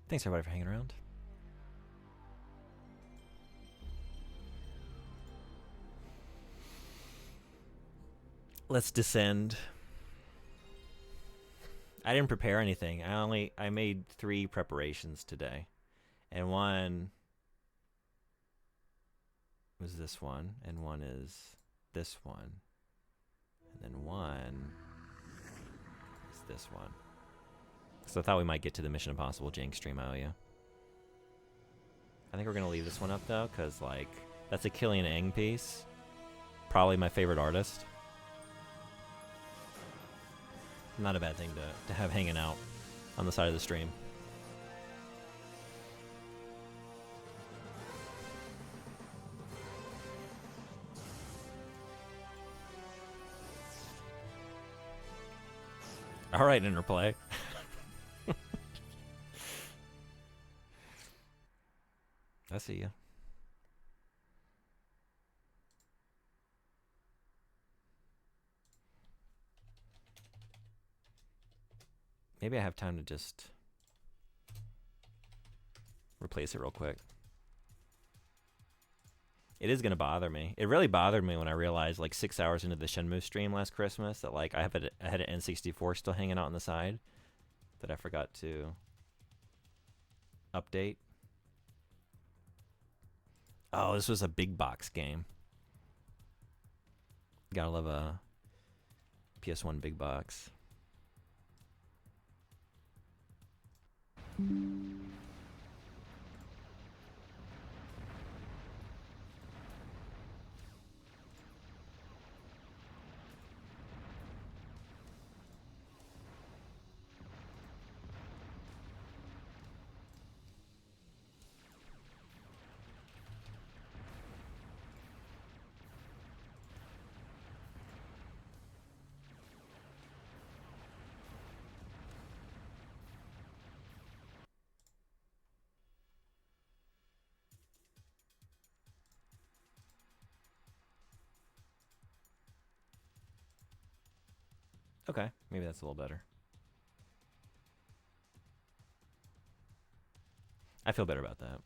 Thanks everybody for hanging around. Let's descend. I didn't prepare anything. I made 3 preparations today. And one was this one, and one is this one. And then one is this one. So I thought we might get to the Mission Impossible Jank stream, I owe you. I think we're going to leave this one up, though, because, like, that's a Killian Eng piece. Probably my favorite artist. Not a bad thing to have hanging out on the side of the stream. All right, Interplay. I see you. Maybe I have time to just replace it real quick. It is going to bother me. It really bothered me when I realized, like, 6 hours into the Shenmue stream last Christmas that, like, I had an N64 still hanging out on the side that I forgot to update. Oh, this was a big box game. Gotta love a PS1 big box. Okay, maybe that's a little better. I feel better about that.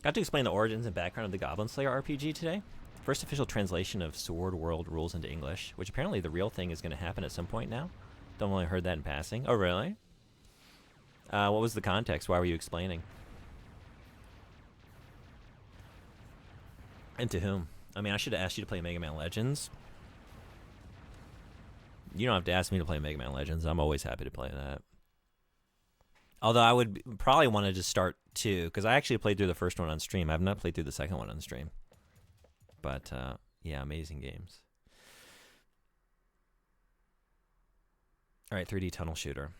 Got to explain the origins and background of the Goblin Slayer RPG today. First official translation of Sword World rules into English, which apparently the real thing is going to happen at some point now. Don't only heard that in passing. Oh, really? What was the context? Why were you explaining? And to whom? I mean, I should have asked you to play Mega Man Legends. You don't have to ask me to play Mega Man Legends. I'm always happy to play that. Although I would probably want to just start 2, because I actually played through the first one on stream. I have not played through the second one on stream. But, yeah, amazing games. All right, 3D Tunnel Shooter.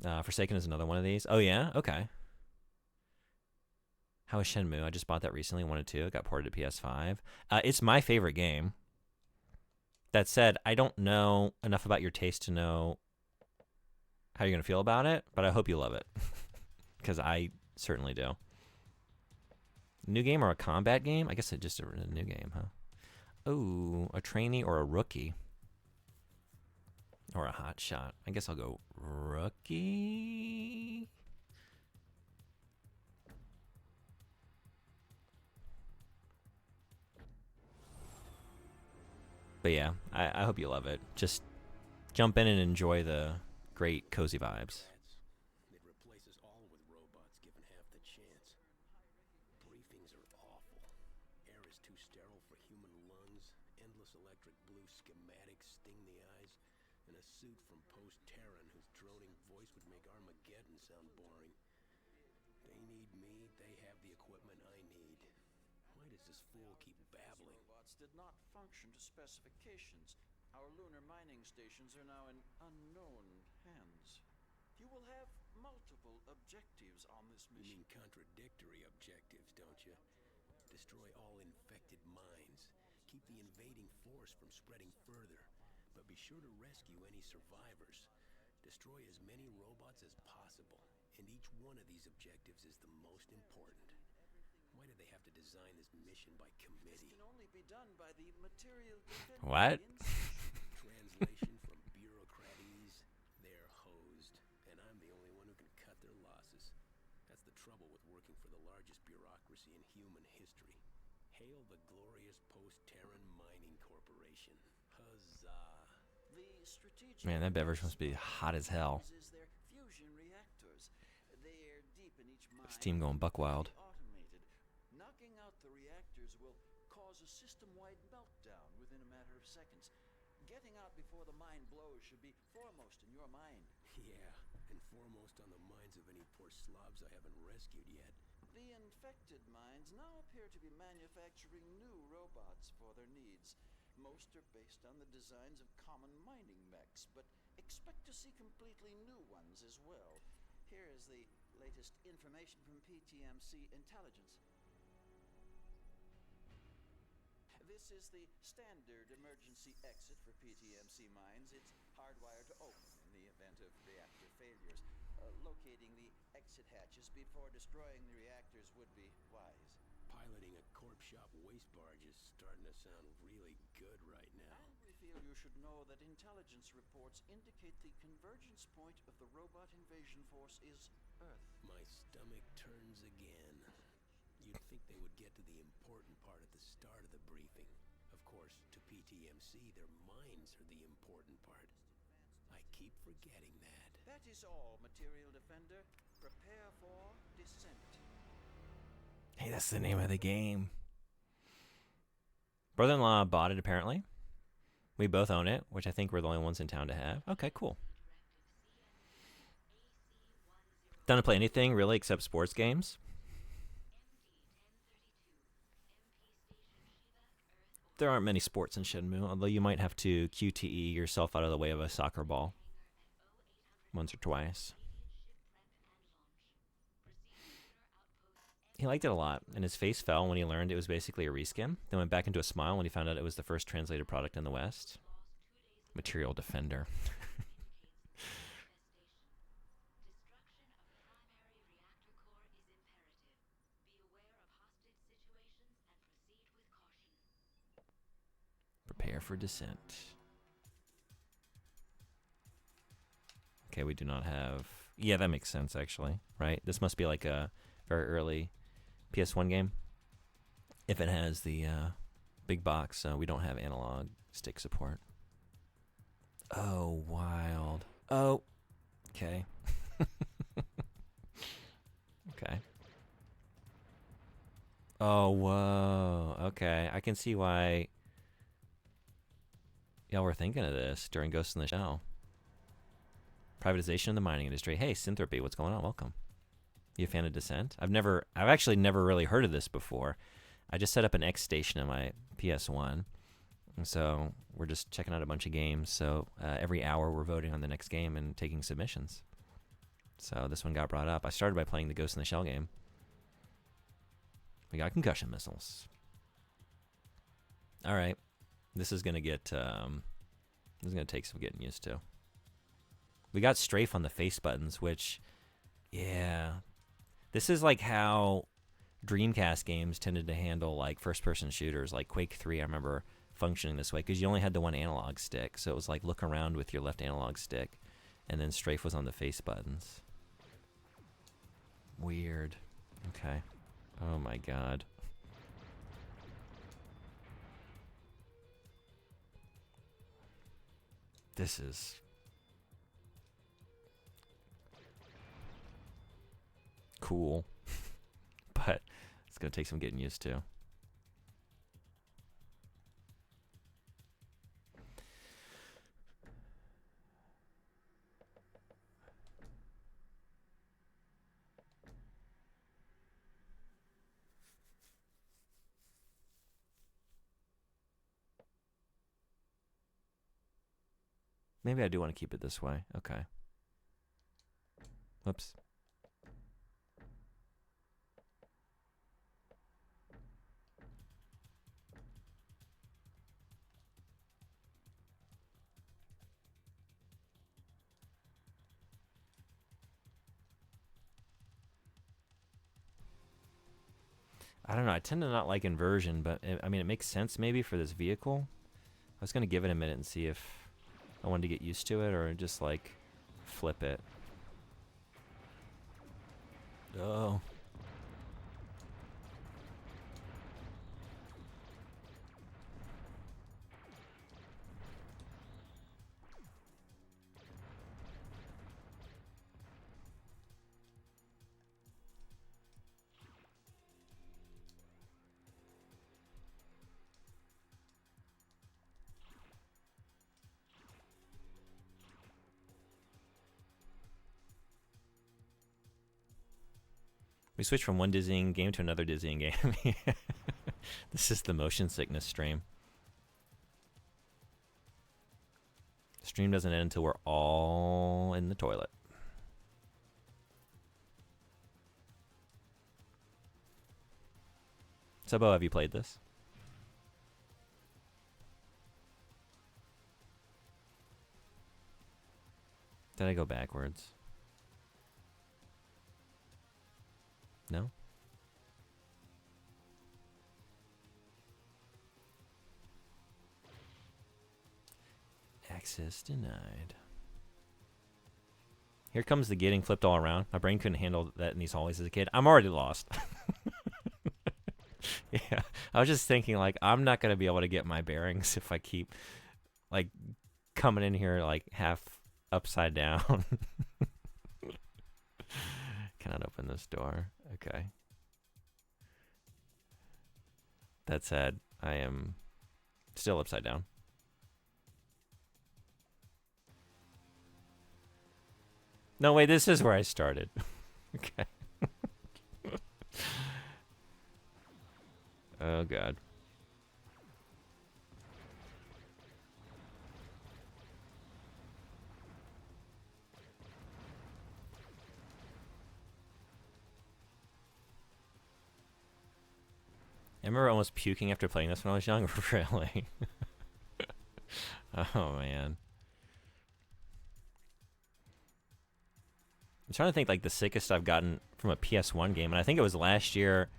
Forsaken is another one of these. Oh, yeah? Okay. How is Shenmue? I just bought that recently, 1 and 2. It got ported to PS5. It's my favorite game. That said, I don't know enough about your taste to know how you're going to feel about it, but I hope you love it. Because I certainly do. New game or a combat game? I guess it's just a new game, huh? Oh, a trainee or a rookie? Or a hot shot. I guess I'll go rookie. But yeah, I hope you love it. Just jump in and enjoy the great cozy vibes. It replaces all with robots given half the chance. Briefings are awful. Air is too sterile for human lungs. Endless electric blue schematics sting the eyes. And a suit from post-Terran whose droning voice would make Armageddon sound boring. They need me. They have the equipment I need. Why does this fool keep babbling? These robots did not function to specifications. Our lunar mining stations are now in unknown hands. You will have multiple objectives on this You mission. mean contradictory objectives, don't you? Destroy all infected minds. Keep the invading force from spreading further. But be sure to rescue any survivors. Destroy as many robots as possible, and each one of these objectives is the most important. Why did they have to design this mission by committee? This can only be done by the Material Defender What? Institute. Translation from bureaucratese, they're hosed, and I'm the only one who can cut their losses. That's the trouble with working for the largest bureaucracy in human history. Hail the glorious Post-Terran Mining Corporation. Huzzah. The strategic Man, that beverage must be hot as hell. is their fusion reactors. They're deep in each mine. This team going buck wild. Automated. Knocking out the reactors will cause a system-wide meltdown within a matter of seconds. Getting out before the mine blows should be foremost in your mind. Yeah, and foremost on the minds of any poor slobs I haven't rescued yet. The infected mines now appear to be manufacturing new robots for their needs. Most are based on the designs of common mining mechs, but expect to see completely new ones as well. Here is the latest information from PTMC Intelligence. This is the standard emergency exit for PTMC mines. It's hardwired to open in the event of reactor failures. Locating the exit hatches before destroying the reactors would be wise. Piloting a corp shop waste barge is starting to sound really good right now. And we feel you should know that intelligence reports indicate the convergence point of the robot invasion force is Earth. My stomach turns again. You'd think they would get to the important part at the start of the briefing. Of course, to PTMC, their minds are the important part. I keep forgetting that. That is all, Material Defender. Prepare for descent. Hey, that's the name of the game. Brother-in-law bought it, apparently. We both own it, which I think we're the only ones in town to have. Okay, cool. Don't play anything, really, except sports games. There aren't many sports in Shenmue, although you might have to QTE yourself out of the way of a soccer ball. Once or twice. He liked it a lot, and his face fell when he learned it was basically a reskin, then went back into a smile when he found out it was the first translated product in the West. Material Defender. Prepare for descent. Okay, we do not have... Yeah, that makes sense, actually, right? This must be like a very early PS1 game. If it has the big box, we don't have analog stick support. Oh, wild. Oh, okay. Okay. Oh, whoa. Okay, I can see why y'all were thinking of this during Ghost in the Shell. Privatization of the mining industry. Hey, Synthropy, what's going on? Welcome. You a fan of Descent? I've actually never really heard of this before. I just set up an X station on my PS1. And so we're just checking out a bunch of games. So every hour we're voting on the next game and taking submissions. So this one got brought up. I started by playing the Ghost in the Shell game. We got concussion missiles. All right. This is going to get... this is going to take some getting used to. We got strafe on the face buttons, which... Yeah. This is like how Dreamcast games tended to handle like first-person shooters. Like Quake 3, I remember functioning this way because you only had the one analog stick. So it was like look around with your left analog stick, and then strafe was on the face buttons. Weird. Okay. Oh my god. This is... cool. But it's going to take some getting used to. Maybe I do want to keep it this way. Okay. Whoops. I don't know. I tend to not like inversion, but I mean, it makes sense maybe for this vehicle. I was gonna give it a minute and see if I wanted to get used to it or just like flip it. Oh. We switched from one dizzying game to another dizzying game. This is the motion sickness stream. The stream doesn't end until we're all in the toilet. Sabo, have you played this? Did I go backwards? No? Access denied. Here comes the getting flipped all around. My brain couldn't handle that in these hallways as a kid. I'm already lost. Yeah, I was just thinking, like, I'm not going to be able to get my bearings if I keep, like, coming in here, like, half upside down. Cannot open this door. Okay. That said, I am still upside down. No, wait, this is where I started. Okay. Oh, God. I remember almost puking after playing this when I was young. Really? Oh, man. I'm trying to think, like, the sickest I've gotten from a PS1 game, and I think it was last year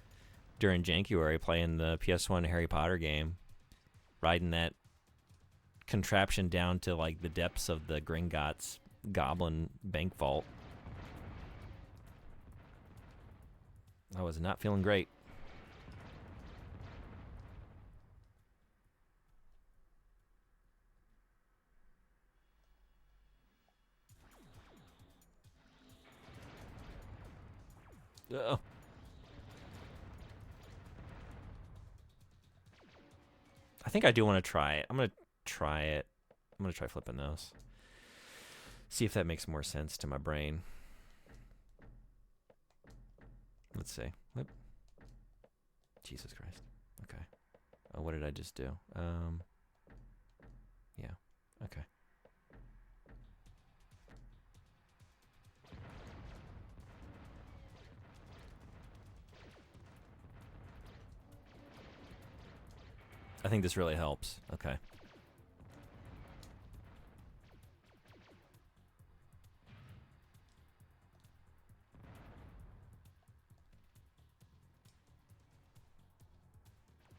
during January playing the PS1 Harry Potter game, riding that contraption down to, like, the depths of the Gringotts goblin bank vault. I was not feeling great. Uh-oh. I think I do want to try it. I'm going to try it. I'm going to try flipping those. See if that makes more sense to my brain. Let's see. Whoop. Jesus Christ. Okay. Oh, what did I just do? Yeah. Okay. I think this really helps. Okay.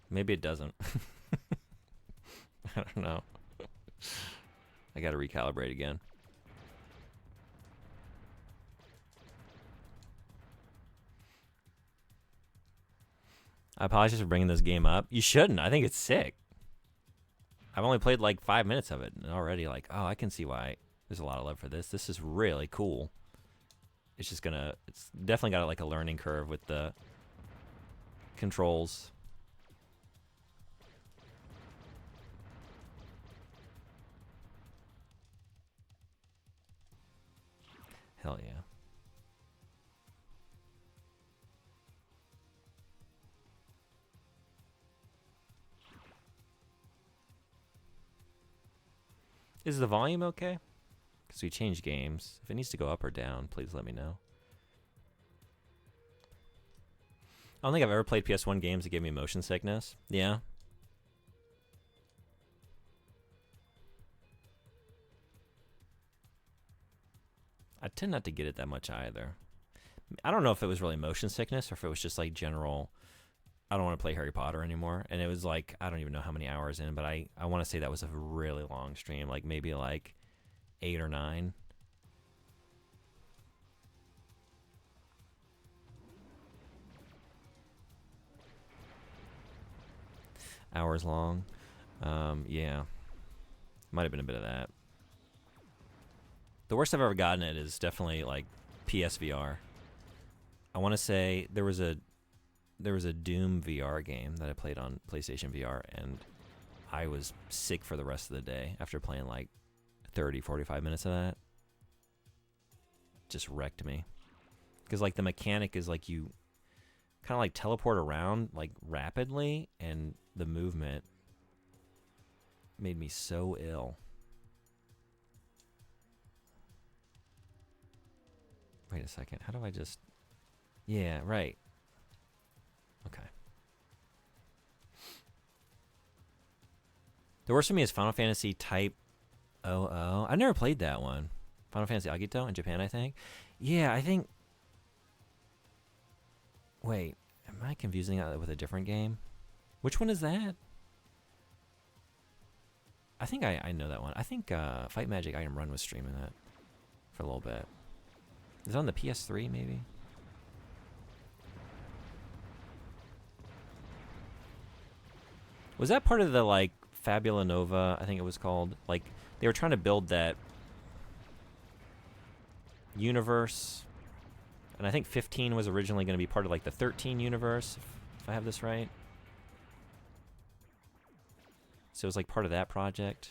Maybe it doesn't. I don't know. I gotta recalibrate again. I apologize for bringing this game up. You shouldn't. I think it's sick. I've only played like 5 minutes of it and already like, oh, I can see why there's a lot of love for this. This is really cool. It's just gonna, it's definitely got like a learning curve with the controls. Hell yeah. Is the volume okay? Because we changed games. If it needs to go up or down, please let me know. I don't think I've ever played PS1 games that gave me motion sickness. Yeah. I tend not to get it that much either. I don't know if it was really motion sickness or if it was just like general I don't want to play Harry Potter anymore. And it was like, I don't even know how many hours in, but I want to say that was a really long stream, like maybe like 8 or 9. Hours long. Yeah. Might have been a bit of that. The worst I've ever gotten it is definitely like PSVR. I want to say there was a Doom VR game that I played on PlayStation VR, and I was sick for the rest of the day after playing like 30, 45 minutes of that. Just wrecked me. Because like the mechanic is like you kind of like teleport around like rapidly, and the movement made me so ill. Wait a second. How do I just... Yeah, right. Okay. The worst for me is Final Fantasy Type 00. I never played that one. Final Fantasy Agito in Japan, I think. Yeah, I think... Wait, am I confusing that with a different game? Which one is that? I think I know that one. I think Fight Magic Item Run was streaming that for a little bit. Is it on the PS3, maybe? Was that part of the, like, Fabula Nova, I think it was called? Like, they were trying to build that universe. And I think 15 was originally going to be part of, like, the 13 universe, if I have this right. So it was, like, part of that project.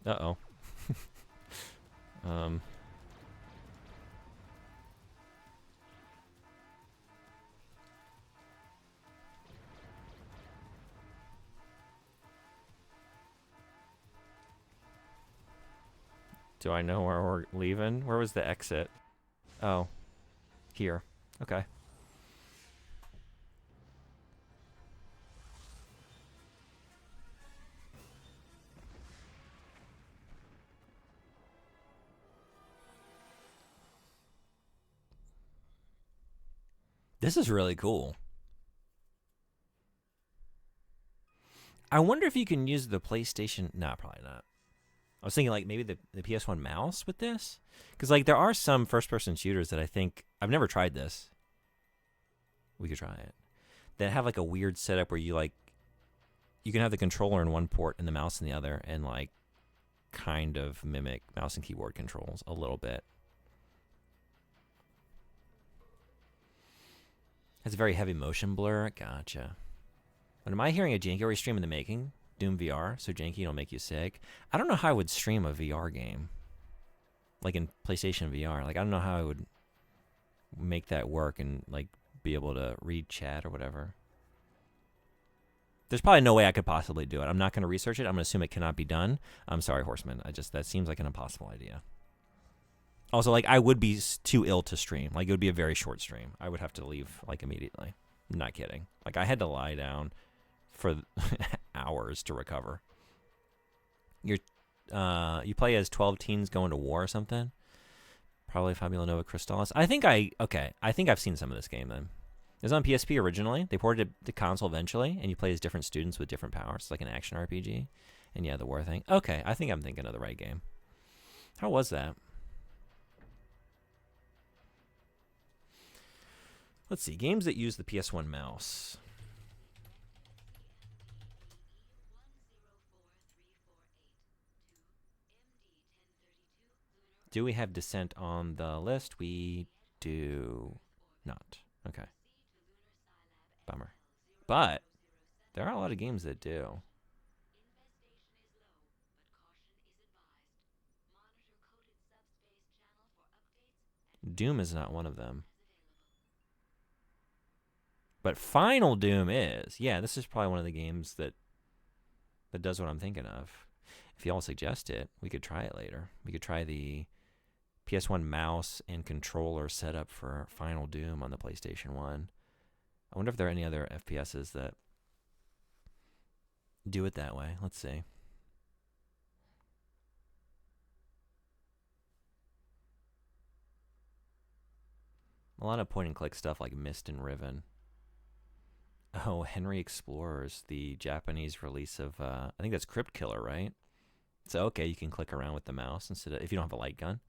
Uh-oh. Do I know where we're leaving? Where was the exit? Oh. Here. Okay. This is really cool. I wonder if you can use the PlayStation... No, probably not. I was thinking like maybe the PS1 mouse with this. Because like there are some first-person shooters that I think... I've never tried this. We could try it. That have like a weird setup where you like... You can have the controller in one port and the mouse in the other, and like kind of mimic mouse and keyboard controls a little bit. Has a very heavy motion blur. Gotcha. But am I hearing a janky stream in the making? Doom VR, so janky it'll make you sick. I don't know how I would stream a VR game. Like in PlayStation VR. Like I don't know how I would make that work and like be able to read chat or whatever. There's probably no way I could possibly do it. I'm not going to research it. I'm going to assume it cannot be done. I'm sorry, Horseman. That seems like an impossible idea. Also, like, I would be too ill to stream. Like, it would be a very short stream. I would have to leave, like, immediately. I'm not kidding. Like, I had to lie down for hours to recover. You play as 12 teens going to war or something? Probably Fabula Nova Crystallis. I think I've seen some of this game, then. It was on PSP originally. They ported it to console eventually, and you play as different students with different powers. It's like an action RPG. And, yeah, the war thing. Okay, I think I'm thinking of the right game. How was that? Let's see, games that use the PS1 mouse. Do we have Descent on the list? We do not. Okay. Bummer. But there are a lot of games that do. Doom is not one of them. But Final Doom is. Yeah, this is probably one of the games that does what I'm thinking of. If y'all suggest it, we could try it later. We could try the PS1 mouse and controller setup for Final Doom on the PlayStation 1. I wonder if there are any other FPSs that do it that way. Let's see. A lot of point and click stuff like Myst and Riven. Oh, Henry Explorers, the Japanese release of, I think that's Crypt Killer, right? So, okay, you can click around with the mouse instead of, if you don't have a light gun.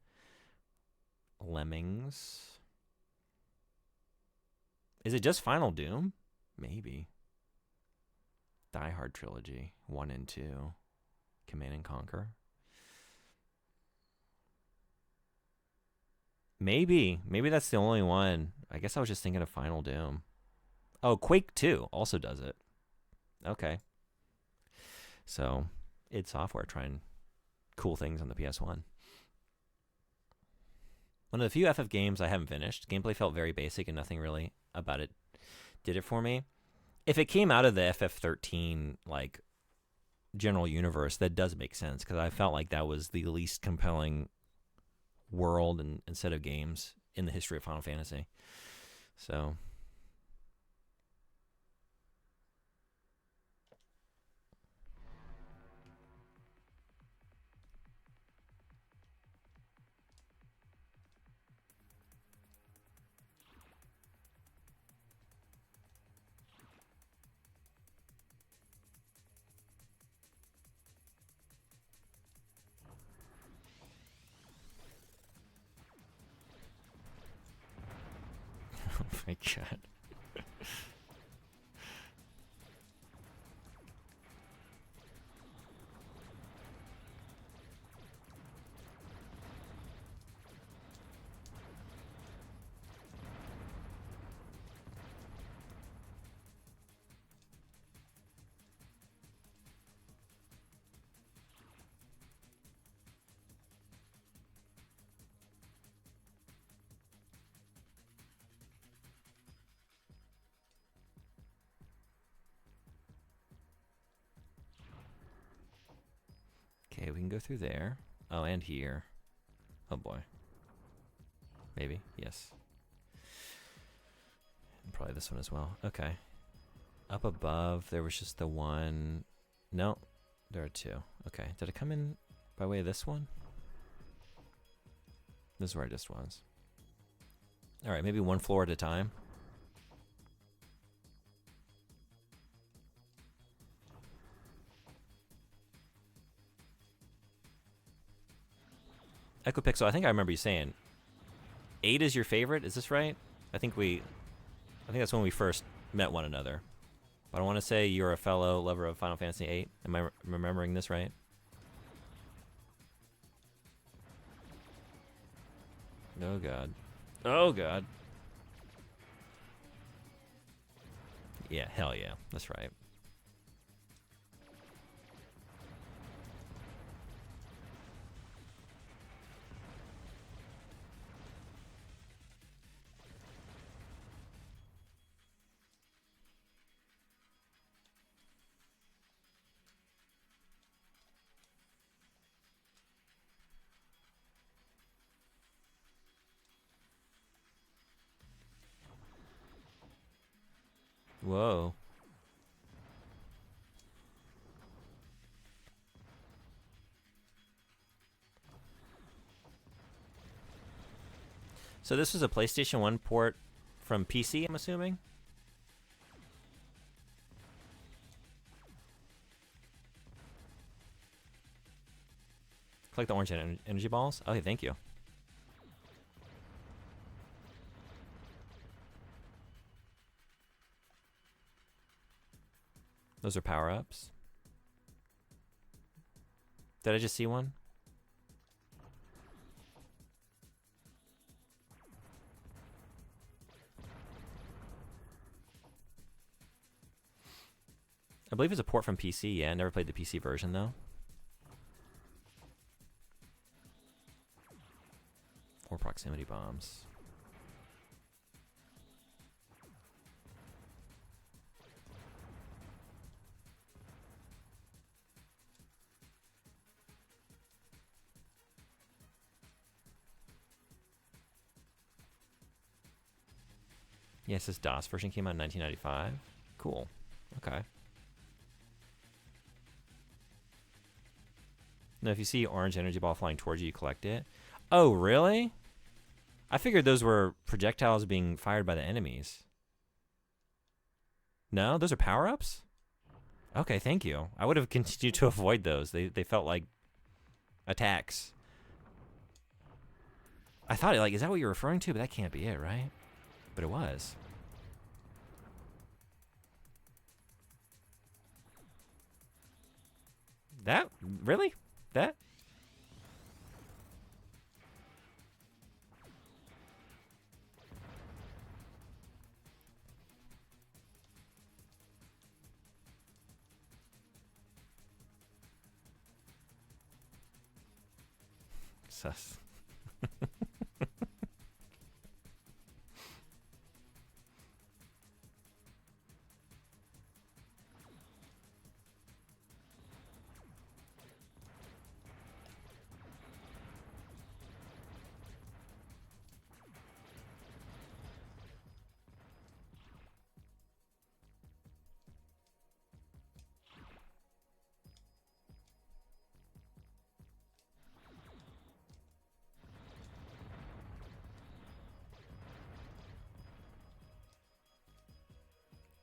Lemmings. Is it just Final Doom? Maybe. Die Hard Trilogy, 1 and 2. Command and Conquer. Maybe that's the only one. I guess I was just thinking of Final Doom. Oh, Quake 2 also does it. Okay. So, id Software trying cool things on the PS1. One of the few FF games I haven't finished. Gameplay felt very basic and nothing really about it did it for me. If it came out of the FF13 like general universe, that does make sense because I felt like that was the least compelling world and set of games in the history of Final Fantasy. So oh my god. Okay, we can go through there. Oh, and here. Oh boy. Maybe. Yes. And probably this one as well. Okay. Up above, there was just the one. No, there are two. Okay. Did I come in by way of this one? This is where I just was. All right, maybe one floor at a time. Echo Pixel, I think I remember you saying 8 is your favorite. Is this right? I think that's when we first met one another. But I want to say you're a fellow lover of Final Fantasy VIII. Am I remembering this right? Oh god. Oh god. Yeah, hell yeah. That's right. Whoa. So this was a PlayStation 1 port from PC, I'm assuming? Collect the orange energy balls? Okay, thank you. Those are power-ups. Did I just see one? I believe it's a port from PC. Yeah, I never played the PC version, though. 4 proximity bombs. Yes, this DOS version came out in 1995. Cool. Okay. Now, if you see orange energy ball flying towards you, you collect it. Oh, really? I figured those were projectiles being fired by the enemies. No, those are power-ups? Okay, thank you. I would have continued to avoid those. They felt like attacks. I thought, like, is that what you're referring to? But that can't be it, right? But it was. That? Really? That? Sus.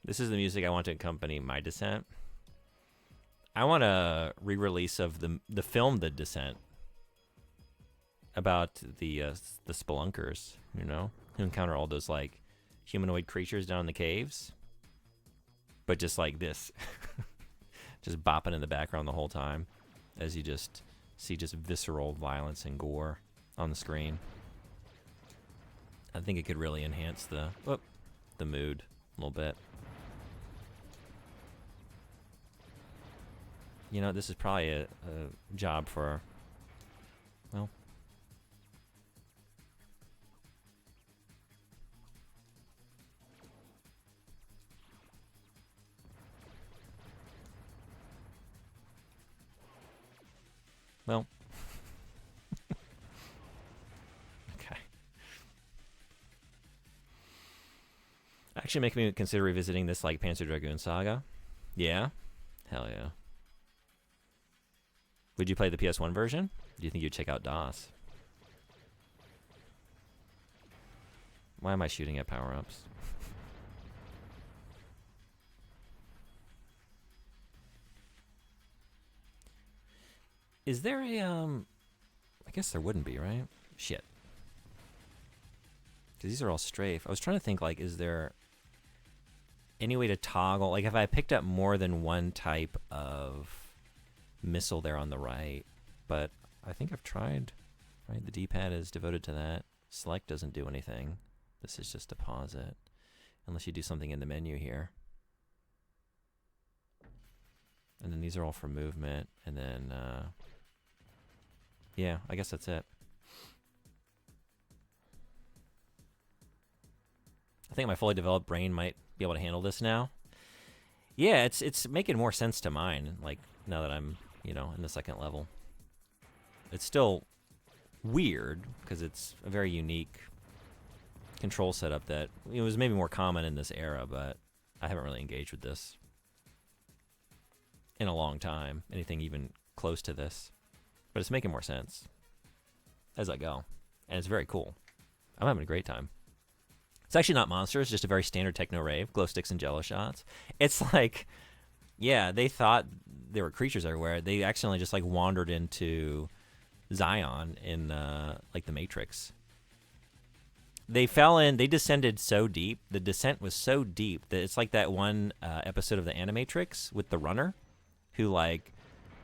This is the music I want to accompany my Descent. I want a re-release of the film The Descent about the spelunkers, you know, who encounter all those like humanoid creatures down in the caves, but just like this, just bopping in the background the whole time as you just see just visceral violence and gore on the screen. I think it could really enhance the mood a little bit. You know, this is probably a job for, well, okay. Actually making me consider revisiting this like Panzer Dragoon Saga. Yeah? Hell yeah. Would you play the PS1 version? Do you think you'd check out DOS? Why am I shooting at power-ups? Is there a, I guess there wouldn't be, right? Shit. Because these are all strafe. I was trying to think, like, is there any way to toggle? Like, if I picked up more than one type of missile there on the right, but I think I've tried, right? The D-pad is devoted to that. Select doesn't do anything. This is just to pause it, unless you do something in the menu here. And then these are all for movement, and then, yeah, I guess that's it. I think my fully developed brain might be able to handle this now. Yeah, it's making more sense to mine, like, now that I'm, you know, in the second level. It's still weird, because it's a very unique control setup that, you know, was maybe more common in this era, but I haven't really engaged with this in a long time, anything even close to this. But it's making more sense as I go, and it's very cool. I'm having a great time. It's actually not monsters, it's just a very standard techno rave, glow sticks and jello shots. It's like, yeah, they thought there were creatures everywhere. They accidentally just like wandered into Zion in like the Matrix. They fell in, they descended so deep, the descent was so deep that it's like that one episode of the Animatrix with the runner who like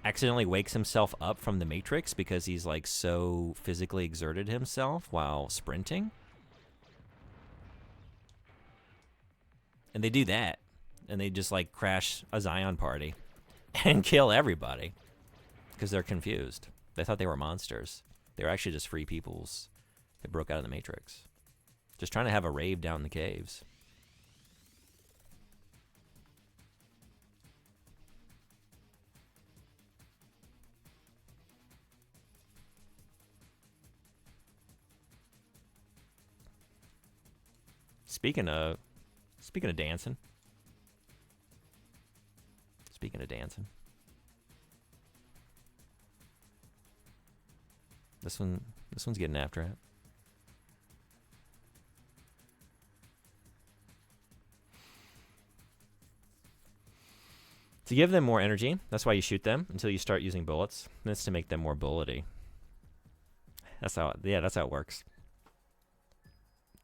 accidentally wakes himself up from the Matrix because he's like so physically exerted himself while sprinting. And they do that, and they just like crash a Zion party and kill everybody because they're confused. They thought they were monsters. They were actually just free peoples that broke out of the Matrix, just trying to have a rave down the caves. Speaking of Speaking of dancing. Speaking of dancing. This one's getting after it. To give them more energy, that's why you shoot them until you start using bullets. That's to make them more bullety. That's how it works.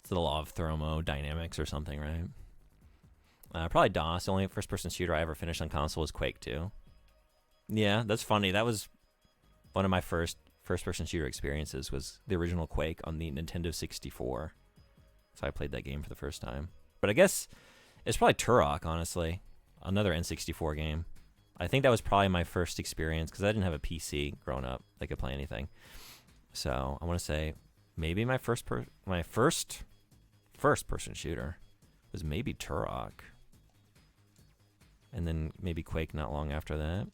It's the law of thermodynamics or something, right? Probably DOS. The only first-person shooter I ever finished on console was Quake 2. Yeah, that's funny. That was one of my first-person shooter experiences was the original Quake on the Nintendo 64. So I played that game for the first time. But I guess it's probably Turok, honestly. Another N64 game. I think that was probably my first experience because I didn't have a PC growing up that could play anything. So I want to say maybe my first first-person shooter was maybe Turok. And then maybe Quake not long after that.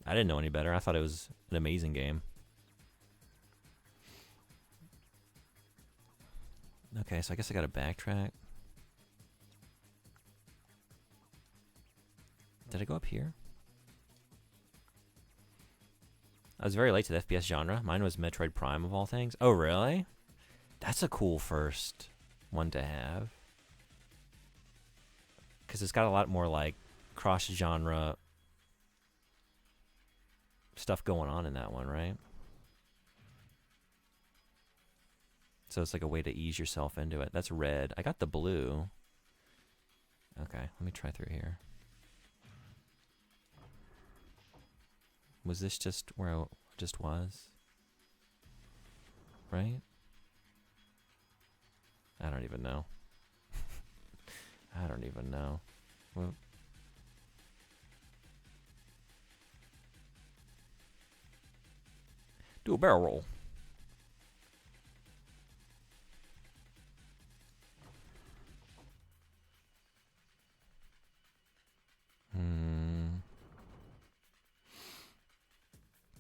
I didn't know any better. I thought it was an amazing game. Okay, so I guess I got to backtrack. Did I go up here? I was very late to the FPS genre. Mine was Metroid Prime of all things. Oh, really? That's a cool first one to have. Because it's got a lot more like cross-genre stuff going on in that one, right? So it's like a way to ease yourself into it. That's red. I got the blue. Okay, let me try through here. Was this just where I just was? Right? I don't even know. I don't even know. Well, do a barrel roll.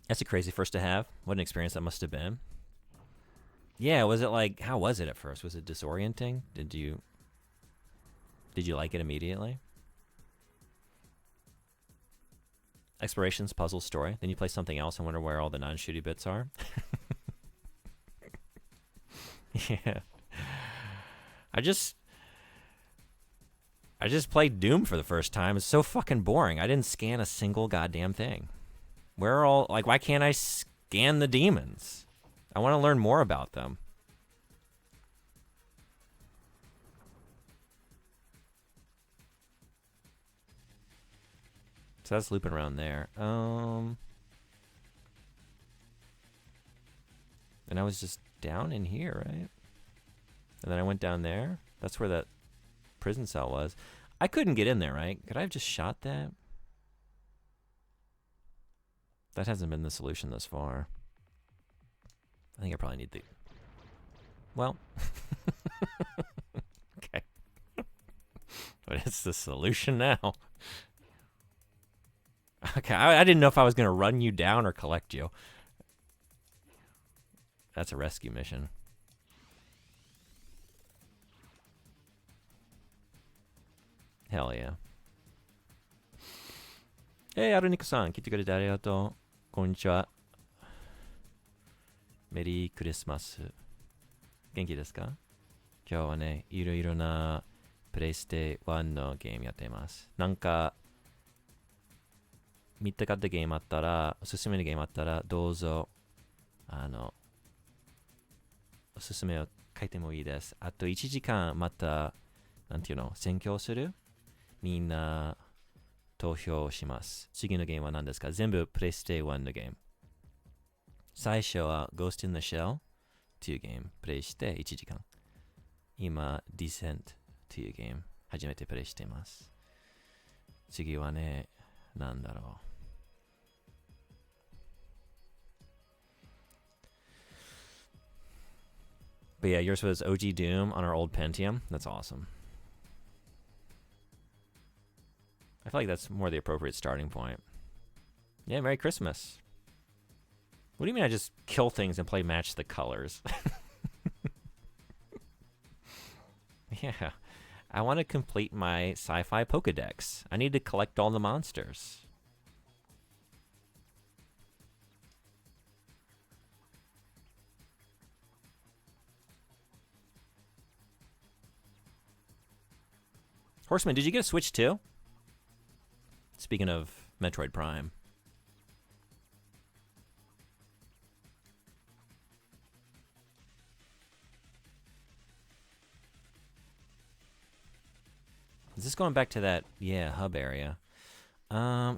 That's a crazy first to have. What an experience that must have been. Yeah, was it like, how was it at first? Was it disorienting? Did you like it immediately? Explorations, puzzle, story. Then you play something else and wonder where all the non-shooty bits are. Yeah. I just played Doom for the first time. It's so fucking boring. I didn't scan a single goddamn thing. Where are all, like, why can't I scan the demons? I want to learn more about them. So that's looping around there. And I was just down in here, right? And then I went down there. That's where that prison cell was. I couldn't get in there, right? Could I have just shot that? That hasn't been the solution thus far. I think I probably need the... Well. Okay. But it's the solution now. Okay, I didn't know if I was going to run you down or collect you. That's a rescue mission. Hell yeah. Hey, アルニコさん、来てくれてありがとう。こんにちは。メリークリスマス。元気ですか？今日はね、いろいろなプレイステ1のゲームやっています。なんか、見たかったゲームあったら、おすすめのゲームあったら、どうぞ、おすすめを書いてもいいです。あと1時間また、なんていうの、選挙する？みんな、投票します。次のゲームは何ですか？全部プレイステ1のゲーム。最初は Ghost in the Shell というゲームプレイして1時間。今 Descent というゲーム初めてプレイしています。次はね、なんだろう。But yeah, yours was OG Doom on our old Pentium. That's awesome. I feel like that's more the appropriate starting point. Yeah, Merry Christmas. What do you mean I just kill things and play match the colors? Yeah. I want to complete my sci-fi Pokedex. I need to collect all the monsters. Horseman, did you get a Switch too? Speaking of Metroid Prime. Is this going back to that, hub area? I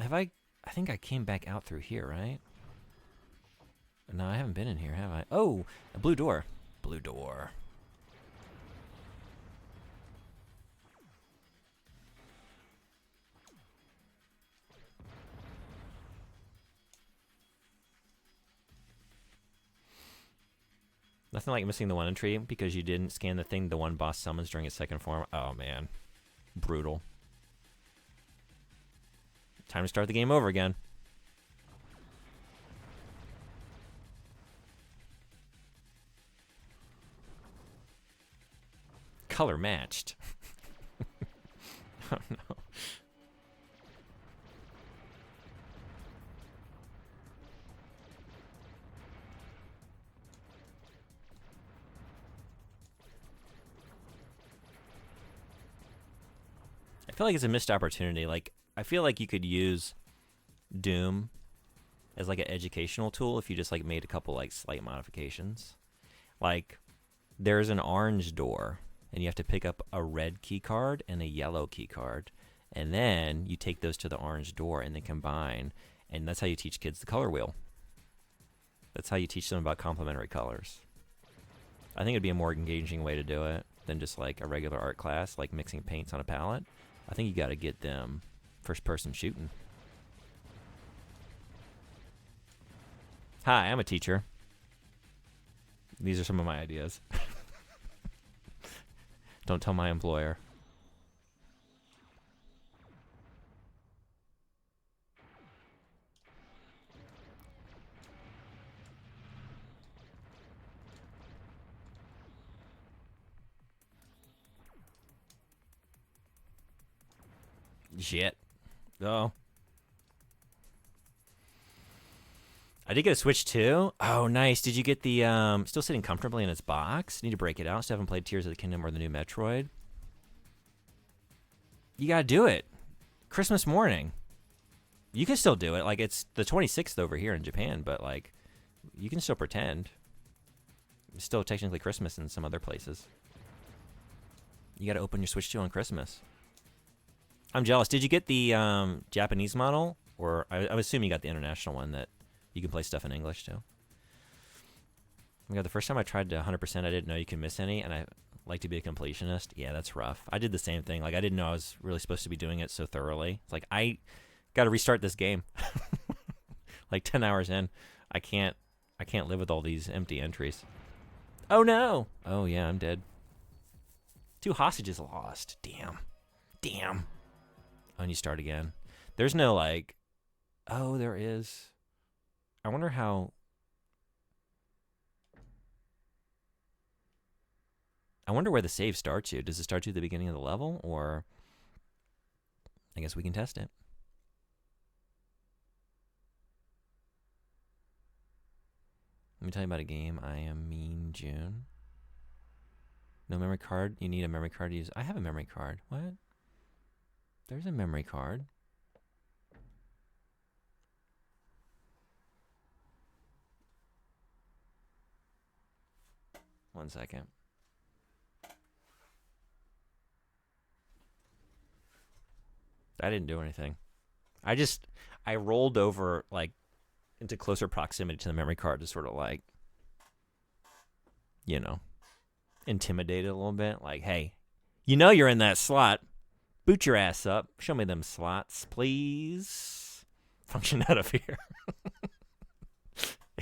think I came back out through here, right? No, I haven't been in here, have I? Oh, a blue door. Blue door. Nothing like missing the one entry because you didn't scan the thing the one boss summons during its second form. Oh, man. Brutal. Time to start the game over again. Color matched. Oh, no. I feel like it's a missed opportunity. Like, I feel like you could use Doom as like an educational tool if you just like made a couple like slight modifications. Like, there's an orange door, and you have to pick up a red key card and a yellow key card, and then you take those to the orange door and then combine, and that's how you teach kids the color wheel. That's how you teach them about complementary colors. I think it'd be a more engaging way to do it than just like a regular art class, like mixing paints on a palette. I think you got to get them first-person shooting. Hi, I'm a teacher. These are some of my ideas. Don't tell my employer. Shit. Oh. I did get a Switch too. Oh, nice. Did you get the, still sitting comfortably in its box? Need to break it out. Still haven't played Tears of the Kingdom or the new Metroid. You gotta do it. Christmas morning. You can still do it. Like, it's the 26th over here in Japan, but, like, you can still pretend. It's still technically Christmas in some other places. You gotta open your Switch 2 on Christmas. I'm jealous. Did you get the Japanese model? Or I assume you got the international one that you can play stuff in English too. Oh my God, the first time I tried to 100%, I didn't know you can miss any, and I like to be a completionist. Yeah, that's rough. I did the same thing. Like, I didn't know I was really supposed to be doing it so thoroughly. It's like, I got to restart this game. Like 10 hours in, I can't live with all these empty entries. Oh no! Oh yeah, I'm dead. 2 hostages lost. Damn. Oh, and you start again. There's no like, oh, there is. I wonder how. I wonder where the save starts you. Does it start you at the beginning of the level, or I guess we can test it. Let me tell you about a game. I am Mean June. No memory card. You need a memory card to use. I have a memory card. What? There's a memory card. One second. I didn't do anything. I rolled over like into closer proximity to the memory card to sort of like, you know, intimidate it a little bit. Like, hey, you know you're in that slot. Boot your ass up. Show me them slots, please. Function out of here.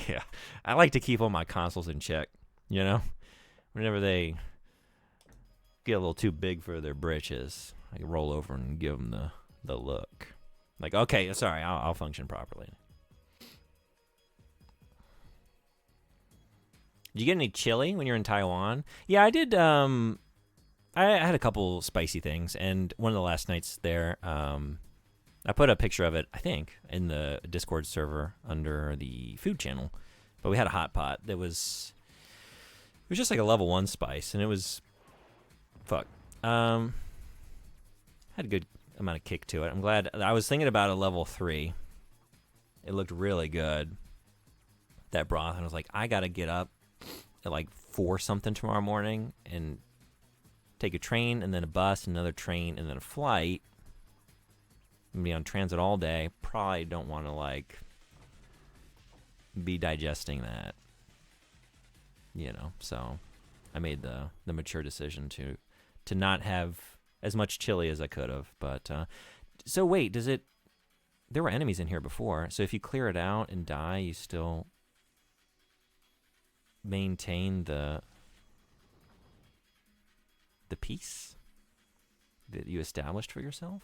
Yeah. I like to keep all my consoles in check, you know? Whenever they get a little too big for their britches, I can roll over and give them the look. Like, okay, sorry, I'll function properly. Did you get any chili when you're in Taiwan? Yeah, I did. I had a couple spicy things, and one of the last nights there, I put a picture of it, I think, in the Discord server under the food channel. But we had a hot pot that was, it was just like a level 1 spice, and it was, fuck. Had a good amount of kick to it. I'm glad. I was thinking about a level 3. It looked really good, that broth, and I was like, I gotta get up at like 4 something tomorrow morning and take a train and then a bus, another train, and then a flight. I'm gonna be on transit all day. Probably don't want to like be digesting that, you know. So I made the mature decision to not have as much chili as I could have. But so wait, does it? There were enemies in here before, so if you clear it out and die, you still maintain the peace that you established for yourself?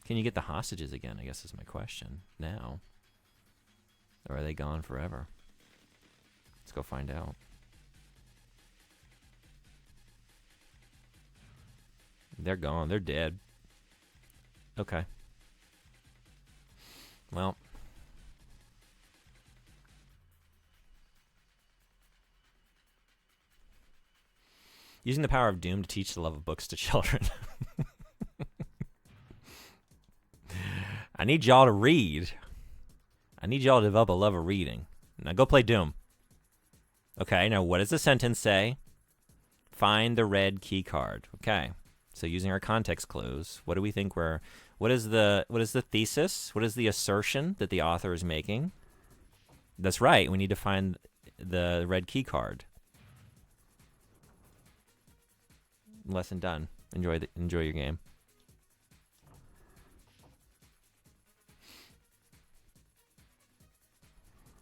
Can you get the hostages again, I guess is my question now. Or are they gone forever? Let's go find out. They're gone. They're dead. Okay. Well. Using the power of Doom to teach the love of books to children. I need y'all to read. I need y'all to develop a love of reading. Now go play Doom. Okay, now what does the sentence say? Find the red key card. Okay. So using our context clues, what do we think what is the thesis? What is the assertion that the author is making? That's right. We need to find the red key card. Lesson done. Enjoy your game.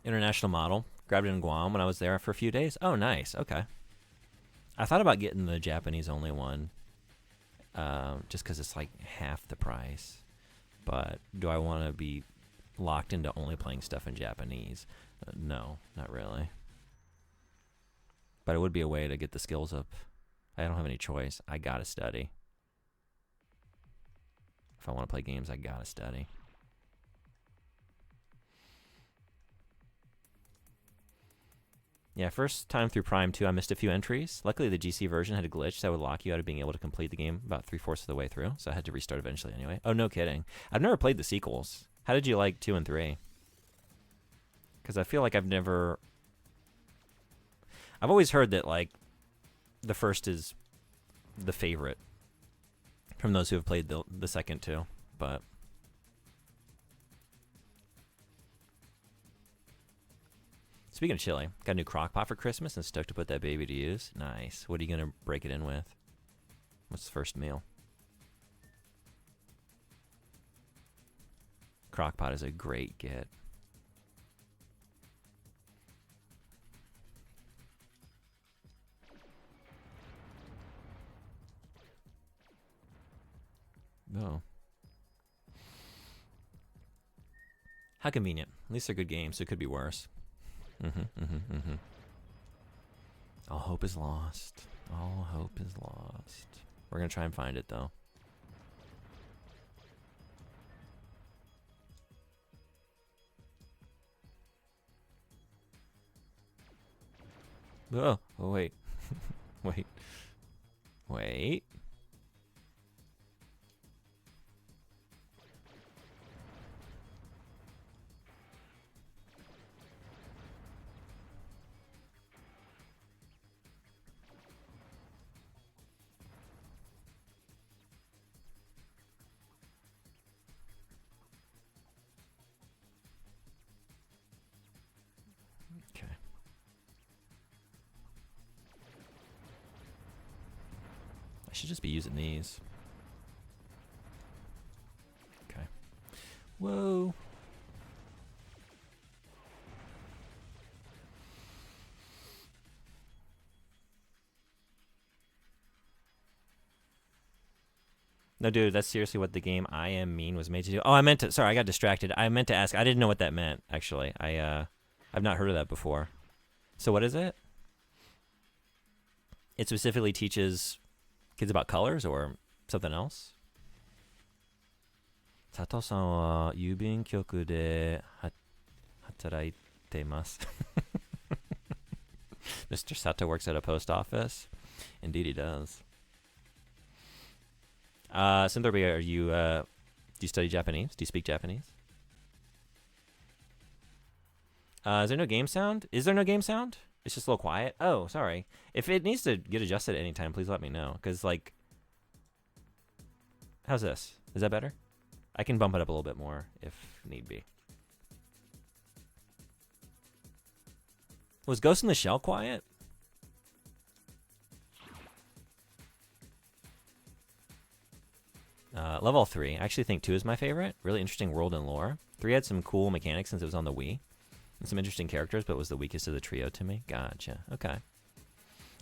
International model. Grabbed it in Guam when I was there for a few days. Oh, nice. Okay. I thought about getting the Japanese only one, just because it's like half the price. But do I want to be locked into only playing stuff in Japanese? No, not really. But it would be a way to get the skills up. I don't have any choice. I gotta study. If I want to play games, I gotta study. Yeah, first time through Prime 2, I missed a few entries. Luckily, the GC version had a glitch that would lock you out of being able to complete the game about 3/4 of the way through, so I had to restart eventually anyway. Oh, no kidding. I've never played the sequels. How did you like 2 and 3? Because I feel like I've always heard that, like, the first is the favorite from those who have played the second two, but... Speaking of chili, got a new crock pot for Christmas and stoked to put that baby to use. Nice. What are you going to break it in with? What's the first meal? Crock pot is a great get. Oh. How convenient. At least they're good games, so it could be worse. All hope is lost. All hope is lost. We're gonna try and find it though. Oh wait. Wait. Okay. I should just be using these. Okay. Whoa. No, dude, that's seriously what the game I Am Mean was made to do. Oh, I meant to... Sorry, I got distracted. I meant to ask. I didn't know what that meant, actually. I've not heard of that before. So what is it? It specifically teaches Kids about colors or something else? Sato-san wa yubin kyoku de hataraite masu. Mr. Sato works at a post office. Indeed, he does. Sundar, are you? Do you study Japanese? Do you speak Japanese? Is there no game sound? Is there no game sound? It's just a little quiet. Oh, sorry. If it needs to get adjusted at any time, please let me know. Cause like, how's this? Is that better? I can bump it up a little bit more if need be. Was Ghost in the Shell quiet? Level 3. I actually think 2 is my favorite. Really interesting world and lore. 3 had some cool mechanics since it was on the Wii. And some interesting characters, but was the weakest of the trio to me. Gotcha. Okay.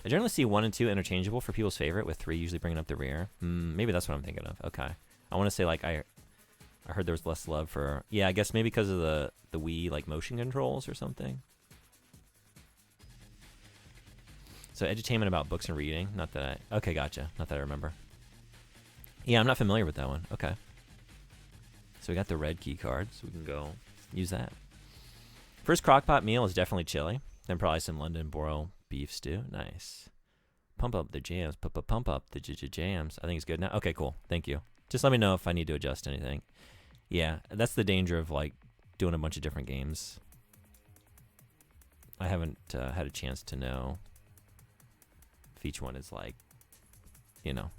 I generally see 1 and 2 interchangeable for people's favorite, with 3 usually bringing up the rear. Maybe that's what I'm thinking of. Okay. I want to say, like, I heard there was less love for... Yeah, I guess maybe because of the Wii, like, motion controls or something. So, edutainment about books and reading. Not that I... Okay, gotcha. Not that I remember. Yeah, I'm not familiar with that one. Okay. So, we got the red key card, so we can go use that. First crockpot meal is definitely chili. Then probably some London broil beef stew. Nice. Pump up the jams. Pump up the jams. I think it's good now. Okay, cool. Thank you. Just let me know if I need to adjust anything. Yeah, that's the danger of, like, doing a bunch of different games. I haven't had a chance to know if each one is, like, you know,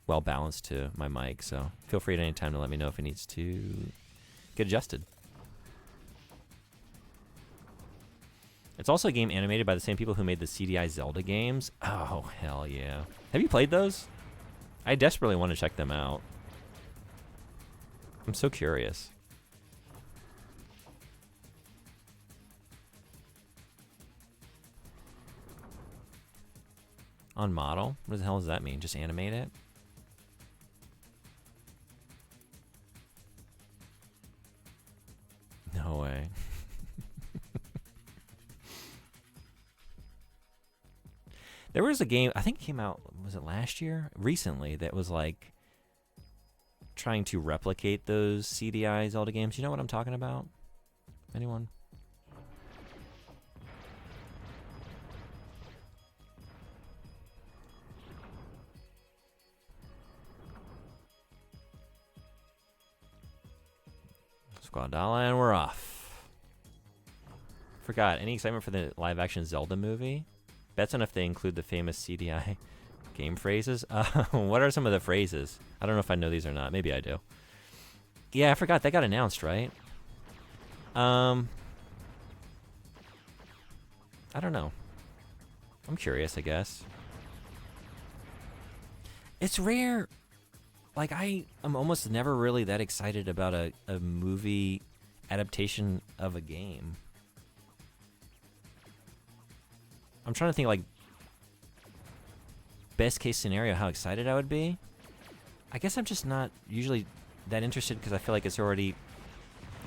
well balanced to my mic. So feel free at any time to let me know if it needs to get adjusted. It's also a game animated by the same people who made the CDI Zelda games. Oh, hell yeah. Have you played those? I desperately want to check them out. I'm so curious. On model? What the hell does that mean? Just animate it? No way. There was a game, I think it came out, was it last year? Recently, that was like trying to replicate those CDI Zelda games. You know what I'm talking about? Anyone? Squadala, and we're off. Forgot, any excitement for the live-action Zelda movie? Bets on if they include the famous CDI game phrases. What are some of the phrases? I don't know if I know these or not. Maybe I do. Yeah, I forgot. That got announced, right? I don't know. I'm curious, I guess. It's rare. Like, I'm almost never really that excited about a movie adaptation of a game. I'm trying to think, like, best case scenario, how excited I would be. I guess I'm just not usually that interested because I feel like I've already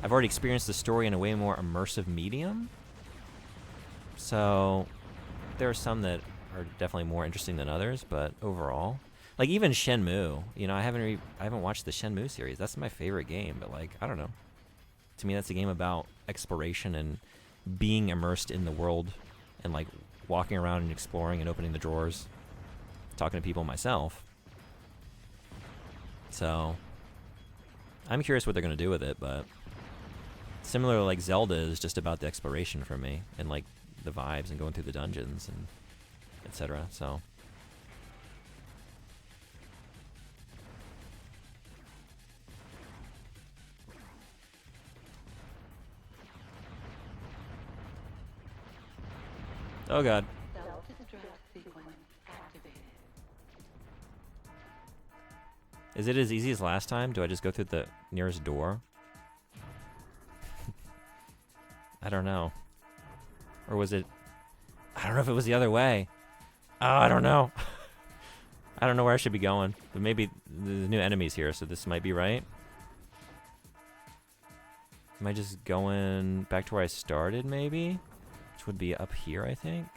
experienced the story in a way more immersive medium. So there are some that are definitely more interesting than others, but overall, like even Shenmue, you know, I haven't watched the Shenmue series. That's my favorite game, but like, I don't know. To me, that's a game about exploration and being immersed in the world and like walking around and exploring and opening the drawers, talking to people myself. So I'm curious what they're going to do with it, but similar like Zelda is just about the exploration for me and like the vibes and going through the dungeons and etc. So oh god. Is it as easy as last time? Do I just go through the nearest door? I don't know. Or was it... I don't know if it was the other way. Oh, I don't know. I don't know where I should be going. But maybe there's new enemies here, so this might be right. Am I just going back to where I started, maybe? Which would be up here, I think.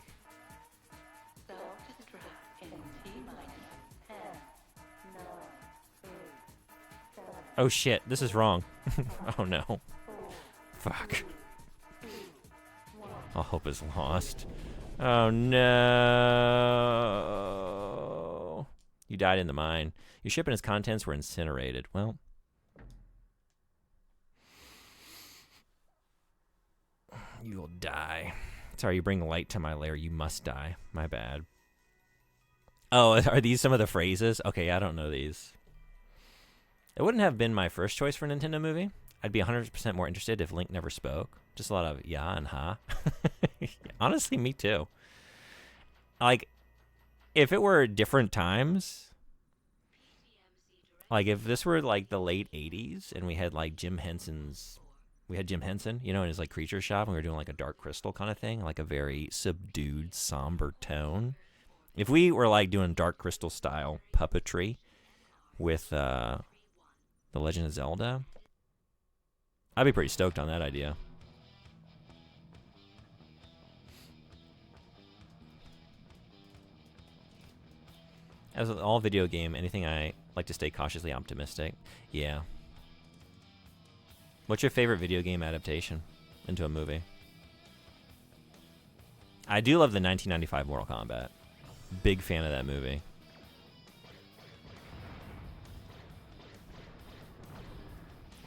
Oh shit, this is wrong. Oh no. Fuck. All hope is lost. Oh no. You died in the mine. Your ship and its contents were incinerated. Well. You will die. Sorry, you bring light to my lair. You must die. My bad. Oh, are these some of the phrases? Okay, I don't know these. It wouldn't have been my first choice for a Nintendo movie. I'd be 100% more interested if Link never spoke. Just a lot of yeah and ha. Honestly, me too. Like, if it were different times, like if this were like the late 80s and we had like Jim Henson, you know, in his like Creature Shop, and we were doing like a Dark Crystal kind of thing, like a very subdued, somber tone. If we were like doing Dark Crystal style puppetry with The Legend of Zelda, I'd be pretty stoked on that idea. As with all video game, anything I like to stay cautiously optimistic. Yeah. What's your favorite video game adaptation into a movie? I do love the 1995 Mortal Kombat. Big fan of that movie.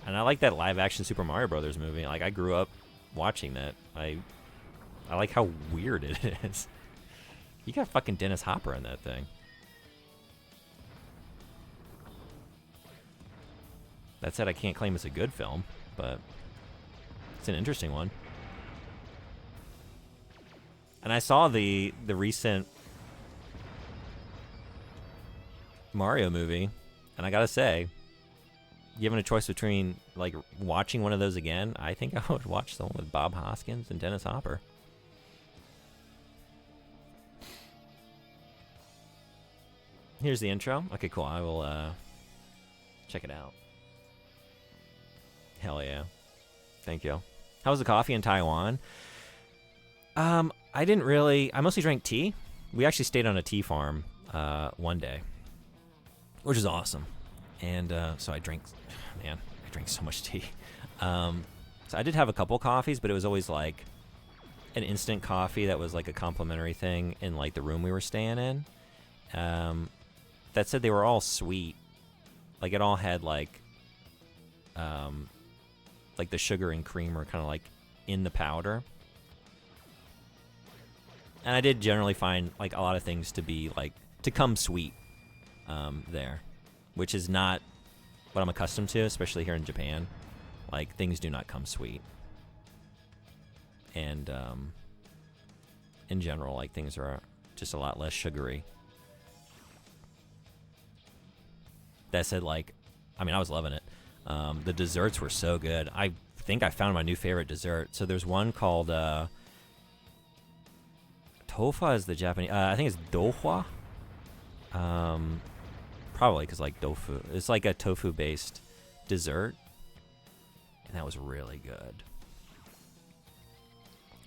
And I like that live-action Super Mario Brothers movie. Like, I grew up watching that. I like how weird it is. You got fucking Dennis Hopper in that thing. That said, I can't claim it's a good film, but it's an interesting one. And I saw the recent Mario movie, and I gotta say, given a choice between like watching one of those again, I think I would watch the one with Bob Hoskins and Dennis Hopper. Here's the intro. Okay, cool. I will check it out. Hell yeah. Thank you. How was the coffee in Taiwan? I mostly drank tea. We actually stayed on a tea farm one day, which is awesome. And so I drank so much tea. So I did have a couple coffees, but it was always like an instant coffee that was like a complimentary thing in like the room we were staying in. That said, they were all sweet. Like it all had like the sugar and cream are kind of like in the powder. And I did generally find like a lot of things to be like to come sweet there, which is not what I'm accustomed to, especially here in Japan. Like things do not come sweet. And in general, like things are just a lot less sugary. That said, like, I mean, I was loving it. The desserts were so good. I think I found my new favorite dessert. So there's one called Tofa is the Japanese. I think it's Dohwa. Probably because like tofu. It's like a tofu-based dessert, and that was really good.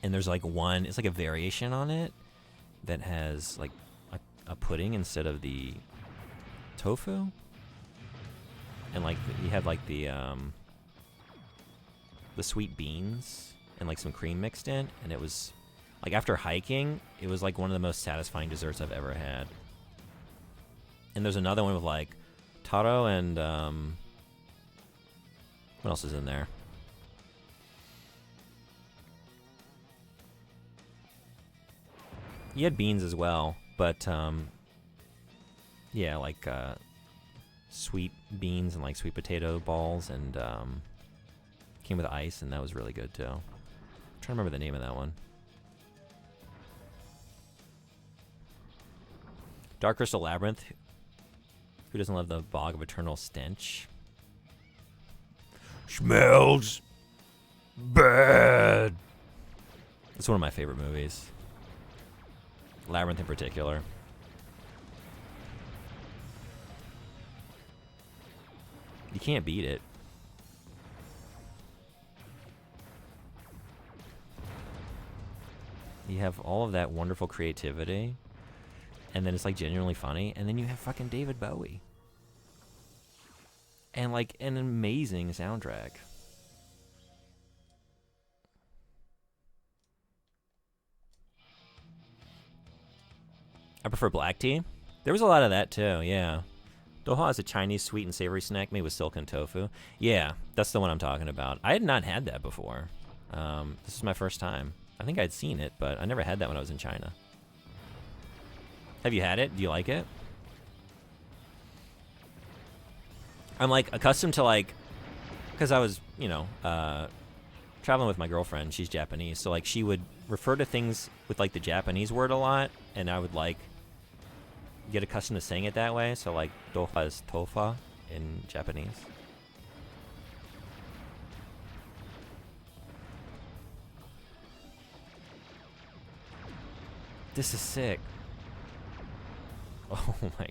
And there's like one. It's like a variation on it that has like a pudding instead of the tofu. And like you had like the sweet beans and like some cream mixed in, and it was like after hiking, it was like one of the most satisfying desserts I've ever had. And there's another one with like taro and what else is in there? You had beans as well, but yeah, like sweet beans and like sweet potato balls, and came with ice, and that was really good too. I'm trying to remember the name of that one. Dark Crystal Labyrinth. Who doesn't love the Bog of Eternal Stench? Smells bad. It's one of my favorite movies. Labyrinth in particular. You can't beat it. You have all of that wonderful creativity, and then it's like genuinely funny, and then you have fucking David Bowie. and like an amazing soundtrack. I prefer black tea. There was a lot of that too, yeah. Doha is a Chinese sweet and savory snack made with silken tofu. Yeah, that's the one I'm talking about. I had not had that before. This is my first time. I think I'd seen it, but I never had that when I was in China. Have you had it? Do you like it? I'm like accustomed to like, because I was, traveling with my girlfriend. She's Japanese, so like she would refer to things with like the Japanese word a lot, and I would like get accustomed to saying it that way. So like doha is tofa in Japanese. This is sick. Oh my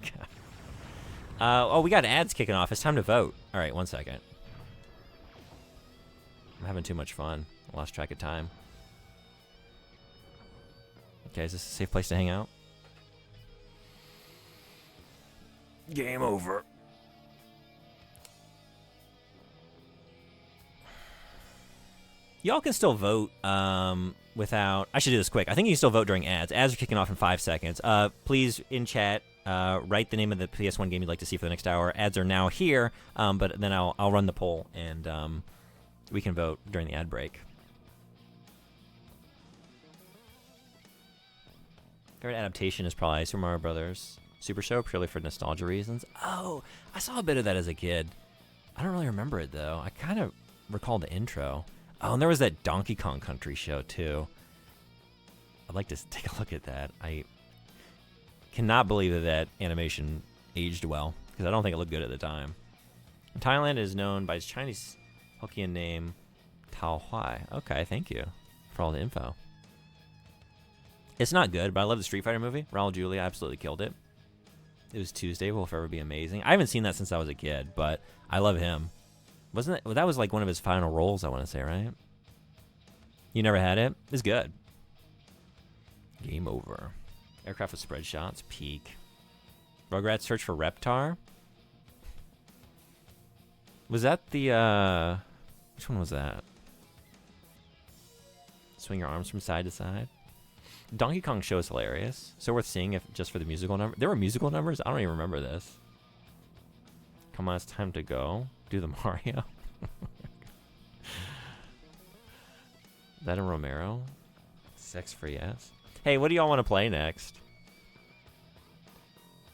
god. We got ads kicking off. It's time to vote. All right, 1 second. I'm having too much fun. I lost track of time. Okay, is this a safe place to hang out? Game over. Y'all can still vote without... I should do this quick. I think you can still vote during ads. Ads are kicking off in 5 seconds. Please, in chat, write the name of the PS1 game you'd like to see for the next hour. Ads are now here, but then I'll run the poll, and we can vote during the ad break. Favorite adaptation is probably Super Mario Brothers Super Show, purely for nostalgia reasons. Oh, I saw a bit of that as a kid. I don't really remember it, though. I kind of recall the intro. Oh, and there was that Donkey Kong Country show, too. I'd like to take a look at that. I cannot believe that animation aged well, because I don't think it looked good at the time. Thailand is known by its Chinese Hokkien name, Tao Huai. Okay, thank you for all the info. It's not good, but I love the Street Fighter movie. Raul Julia absolutely killed it. It Was Tuesday Will Forever Be Amazing. I haven't seen that since I was a kid, but I love him. Wasn't it? That was like one of his final roles, I want to say, right? You never had it? It's good. Game over. Aircraft with spread shots. Peak. Rugrats Search for Reptar. Was that the, which one was that? Swing your arms from side to side. Donkey Kong show is hilarious. So worth seeing if just for the musical number. There were musical numbers? I don't even remember this. Come on, it's time to go. Do the Mario. That in Romero? Sex for yes. Hey, what do y'all want to play next?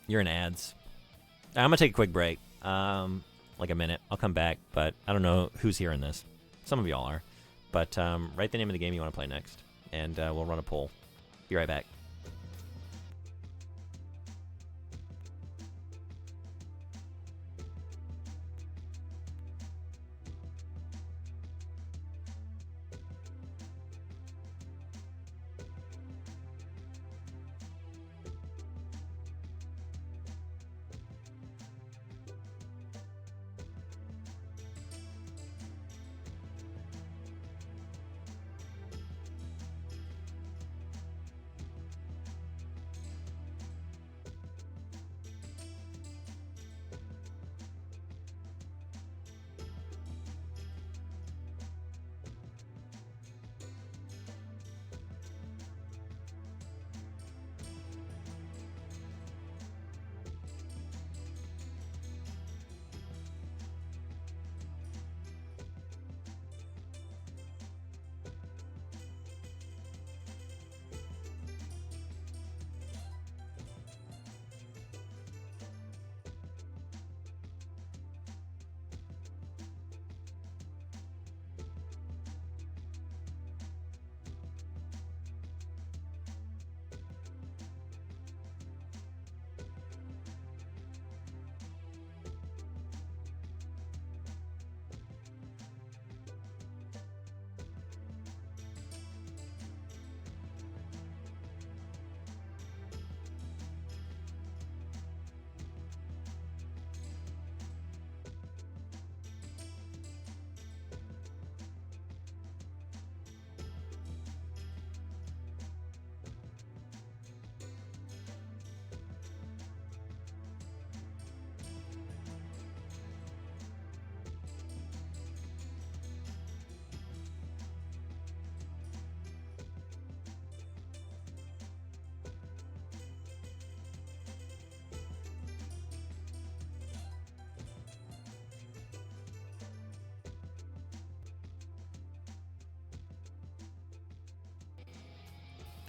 You're in ads. I'm going to take a quick break. Like a minute. I'll come back, but I don't know who's hearing this. Some of y'all are. But write the name of the game you want to play next, and we'll run a poll. Be right back.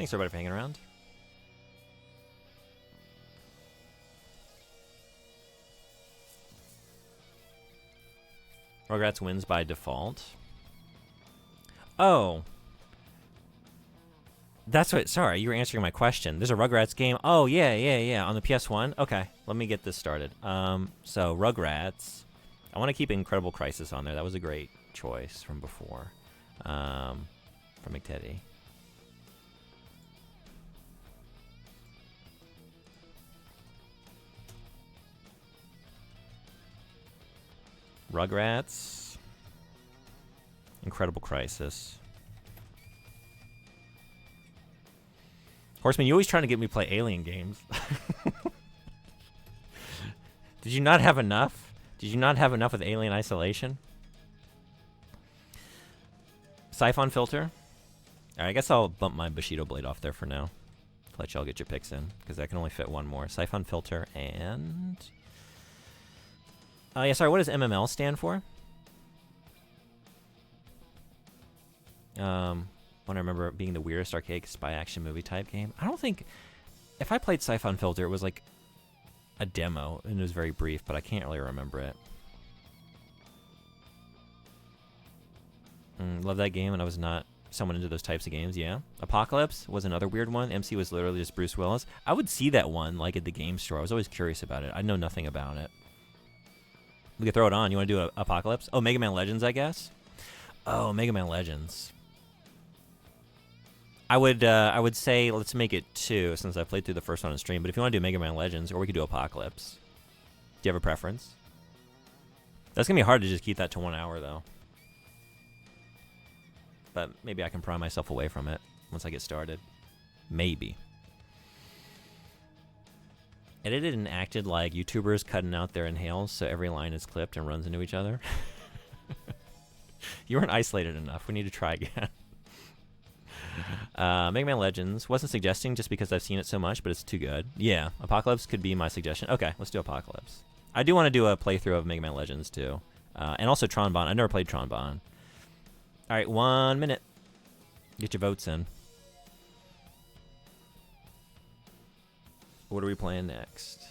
Thanks everybody for hanging around. Rugrats wins by default. Oh. That's what, sorry, you were answering my question. There's a Rugrats game. Oh, yeah, on the PS1. Okay, let me get this started. So Rugrats. I want to keep Incredible Crisis on there. That was a great choice from before. From McTeddy. Rugrats. Incredible Crisis. Horseman, you always trying to get me to play Alien games. Did you not have enough? Did you not have enough with Alien Isolation? Siphon Filter. Alright, I guess I'll bump my Bushido Blade off there for now. Let y'all get your picks in, because I can only fit one more. Siphon Filter and... yeah, sorry, what does MML stand for? When I remember it being the weirdest arcade spy action movie type game. I don't think... If I played Siphon Filter, it was like a demo, and it was very brief, but I can't really remember it. Love that game, and I was not someone into those types of games, yeah. Apocalypse was another weird one. MC was literally just Bruce Willis. I would see that one, like, at the game store. I was always curious about it. I know nothing about it. We could throw it on. You want to do a Apocalypse? Oh, Mega Man Legends, I guess? Oh, Mega Man Legends. I would say let's make it 2 since I played through the first one on stream. But if you want to do Mega Man Legends, or we could do Apocalypse. Do you have a preference? That's going to be hard to just keep that to 1 hour, though. But maybe I can pry myself away from it once I get started. Maybe. Edited and acted like YouTubers cutting out their inhales so every line is clipped and runs into each other. You weren't isolated enough. We need to try again. Mega Man Legends. Wasn't suggesting just because I've seen it so much, but it's too good. Yeah, Apocalypse could be my suggestion. Okay, let's do Apocalypse. I do want to do a playthrough of Mega Man Legends, too. And also Tron Bonne. I've never played Tron Bonne. All right, 1 minute. Get your votes in. What are we playing next?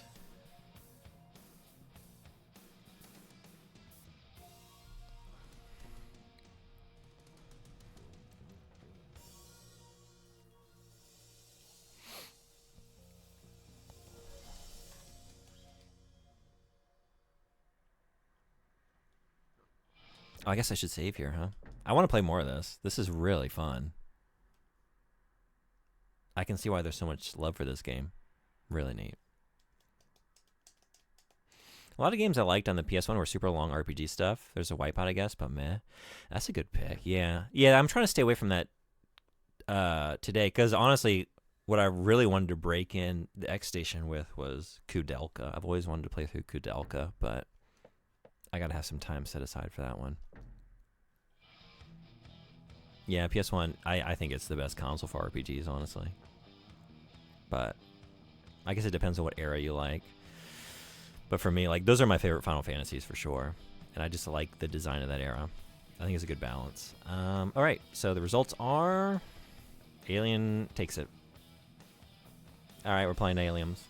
Oh, I guess I should save here, huh? I want to play more of this. This is really fun. I can see why there's so much love for this game. Really neat. A lot of games I liked on the PS1 were super long RPG stuff. There's a Wipeout, I guess, but meh. That's a good pick. Yeah. Yeah, I'm trying to stay away from that today, because honestly, what I really wanted to break in the X Station with was Kudelka. I've always wanted to play through Kudelka, but I gotta have some time set aside for that one. Yeah, PS1, I think it's the best console for RPGs, honestly. But I guess it depends on what era you like. But for me, like, those are my favorite Final Fantasies for sure. And I just like the design of that era. I think it's a good balance. All right, so the results are... Alien takes it. All right, we're playing Aliens.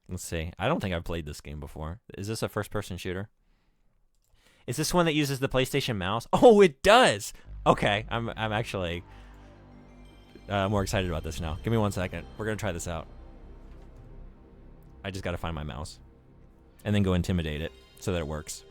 Let's see. I don't think I've played this game before. Is this a first-person shooter? Is this one that uses the PlayStation mouse? Oh, it does! Okay, I'm actually more excited about this now. Give me 1 second. We're going to try this out. I just got to find my mouse. And then go intimidate it so that it works.